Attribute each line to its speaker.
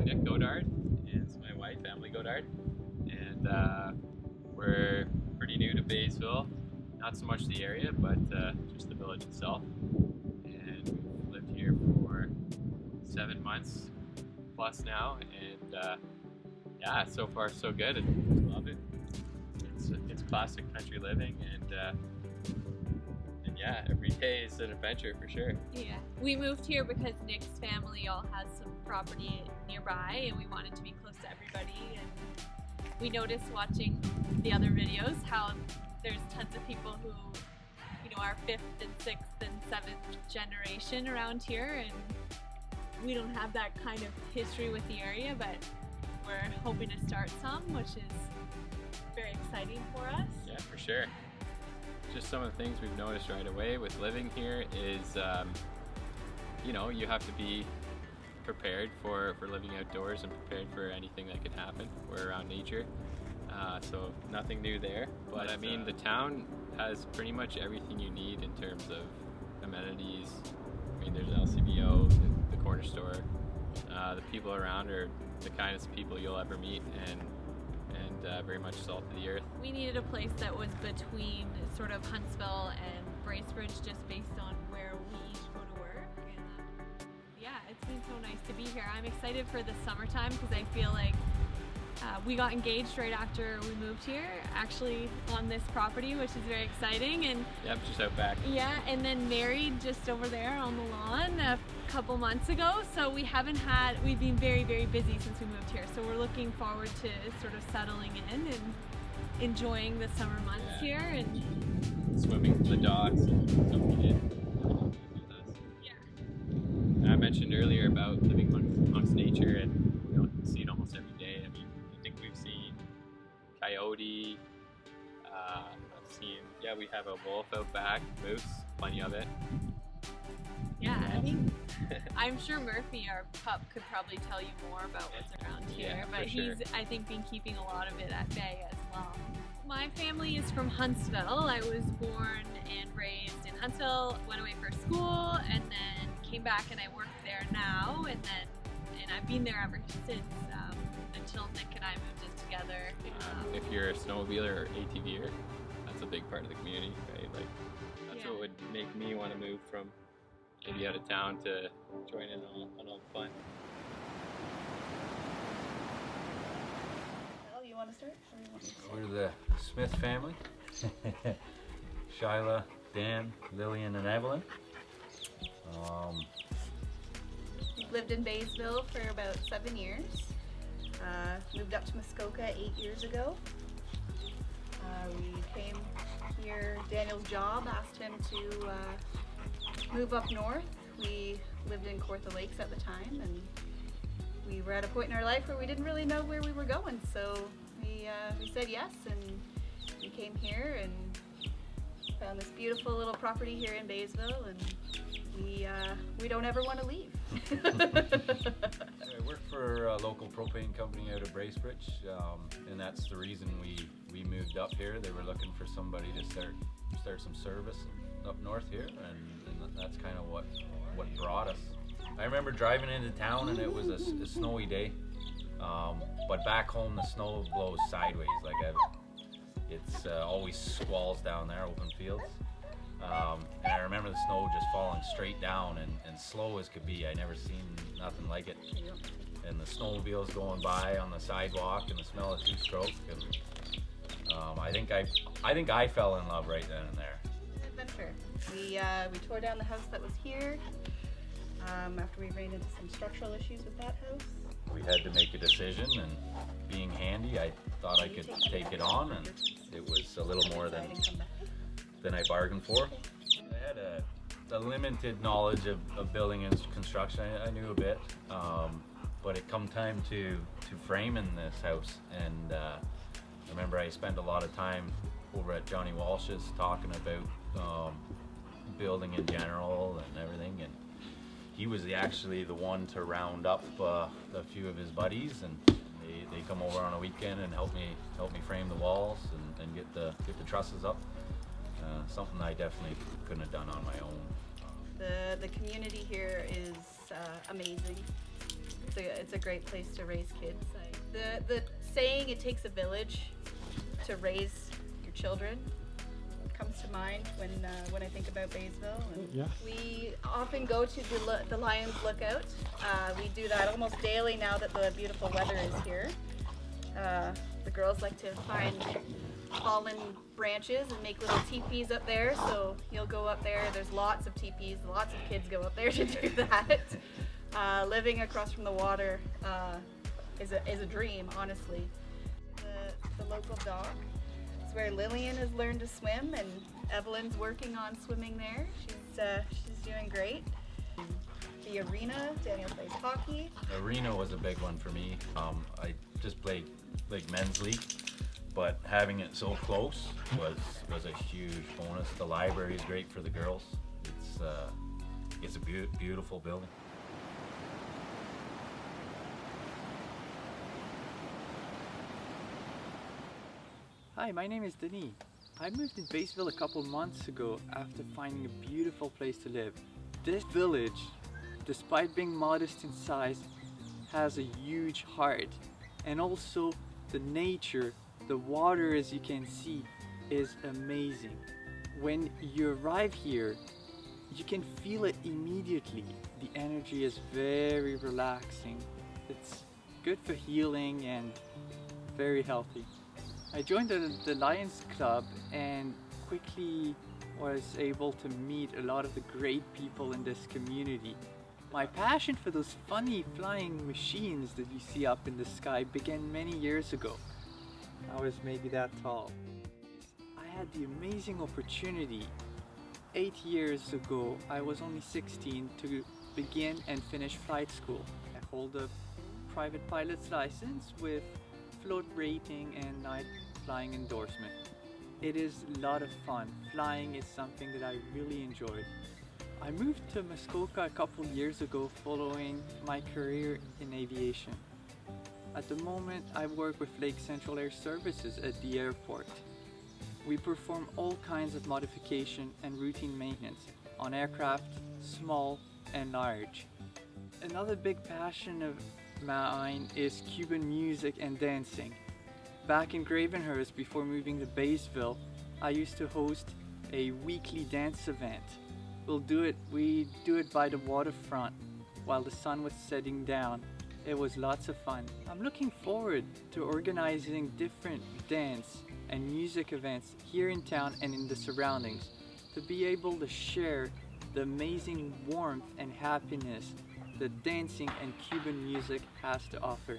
Speaker 1: Nick Godard, and it's my wife, Emily Godard, and we're pretty new to Baysville. Not so much the area, but just the village itself. And we've lived here for 7 months plus now, and yeah, so far so good. I love it. It's classic country living, and yeah, every day is an adventure for sure.
Speaker 2: Yeah, we moved here because Nick's family all has some property nearby, and we wanted to be close to everybody. And we noticed watching the other videos how there's tons of people who, are 5th and 6th and 7th generation around here, and we don't have that kind of history with the area, but we're hoping to start some, which is very exciting for us.
Speaker 1: Yeah, for sure. Just some of the things we've noticed right away with living here is, you have to be prepared for living outdoors and prepared for anything that could happen. We're around nature, so nothing new there. But I mean, the town has pretty much everything you need in terms of amenities. I mean, there's LCBO, the corner store. The people around are the kindest people you'll ever meet, and very much salt of the earth.
Speaker 2: We needed a place that was between sort of Huntsville and Bracebridge, just based on where we each go to work. And yeah, it's been so nice to be here. I'm excited for the summertime because I feel like we got engaged right after we moved here, actually on this property, which is very exciting. And
Speaker 1: yep, just out back.
Speaker 2: Yeah, and then married just over there on the lawn a couple months ago. So we've been very, very busy since we moved here. So we're looking forward to sort of settling in and enjoying the summer months here, and
Speaker 1: swimming from the docks and something in.
Speaker 2: Yeah.
Speaker 1: I mentioned earlier about living amongst nature, and you see it almost every day. I mean, I think we've seen coyote. We have a wolf out back, moose, plenty of it.
Speaker 2: Yeah, I mean, I'm sure Murphy, our pup, could probably tell you more about what's around here, but he's, I think, been keeping a lot of it at bay as well. My family is from Huntsville. I was born and raised in Huntsville, went away for school, and then came back and I work there now, and I've been there ever since, until Nick and I moved in together.
Speaker 1: If you're a snowmobiler or ATVer, that's a big part of the community, right? Like, that's what would make me want to move from maybe out of town to join in on all the fun.
Speaker 3: Well, you want to start?
Speaker 4: We're the Smith family. Shyla, Dan, Lillian, and Evelyn.
Speaker 3: We've lived in Baysville for about 7 years. Moved up to Muskoka 8 years ago. We came here, Daniel's job asked him to move up north. We lived in Kawartha Lakes at the time, and we were at a point in our life where we didn't really know where we were going, so we said yes, and we came here and found this beautiful little property here in Baysville, and we don't ever want to leave.
Speaker 4: I work for a local propane company out of Bracebridge, and that's the reason we moved up here. They were looking for somebody to start some service up north here, and that's kind of what brought us. I remember driving into town and it was a snowy day, but back home the snow blows sideways. It's always squalls down there, open fields. And I remember the snow just falling straight down and slow as could be. I never seen nothing like it. And the snowmobiles going by on the sidewalk and the smell of two-stroke. And I think I fell in love right then and there.
Speaker 3: Adventure. We tore down the house that was here after we ran into some structural issues with that house.
Speaker 4: We had to make a decision, and being handy, I thought I could take it on, and it was a little more than I bargained for. I had a limited knowledge of building and construction. I knew a bit, but it come time to framing this house, and I remember I spent a lot of time over at Johnny Walsh's talking about building in general and everything, and he was actually the one to round up a few of his buddies, and they come over on a weekend and help me frame the walls and get the trusses up. Something I definitely couldn't have done on my own.
Speaker 3: The community here is amazing. it's a great place to raise kids. The saying "it takes a village to raise your children" comes to mind when I think about Baysville. And
Speaker 5: Yeah.
Speaker 3: we often go to the Lions Lookout. We do that almost daily now that the beautiful weather is here. The girls like to find fallen branches and make little teepees up there, so you'll go up there. There's lots of teepees, lots of kids go up there to do that. Living across from the water is a dream, honestly. The local dock. It's where Lillian has learned to swim, and Evelyn's working on swimming there. She's doing great. The arena, Daniel plays hockey.
Speaker 4: Arena was a big one for me. I just played like men's league, but having it so close was a huge bonus. The library is great for the girls. It's a beautiful building.
Speaker 5: Hi, my name is Denis. I moved in Baysville a couple months ago after finding a beautiful place to live. This village, despite being modest in size, has a huge heart, and also the nature, the water, as you can see, is amazing. When you arrive here, you can feel it immediately. The energy is very relaxing. It's good for healing and very healthy. I joined the Lions Club and quickly was able to meet a lot of the great people in this community. My passion for those funny flying machines that you see up in the sky began many years ago. I was maybe that tall. I had the amazing opportunity 8 years ago, I was only 16, to begin and finish flight school. I hold a private pilot's license with float rating and night flying endorsement. It is a lot of fun. Flying is something that I really enjoy. I moved to Muskoka a couple years ago following my career in aviation. At the moment, I work with Lake Central Air Services at the airport. We perform all kinds of modification and routine maintenance on aircraft, small and large. Another big passion of mine is Cuban music and dancing. Back in Gravenhurst, before moving to Baysville, I used to host a weekly dance event. We do it by the waterfront while the sun was setting down. It was lots of fun. I'm looking forward to organizing different dance and music events here in town and in the surroundings to be able to share the amazing warmth and happiness that dancing and Cuban music has to offer.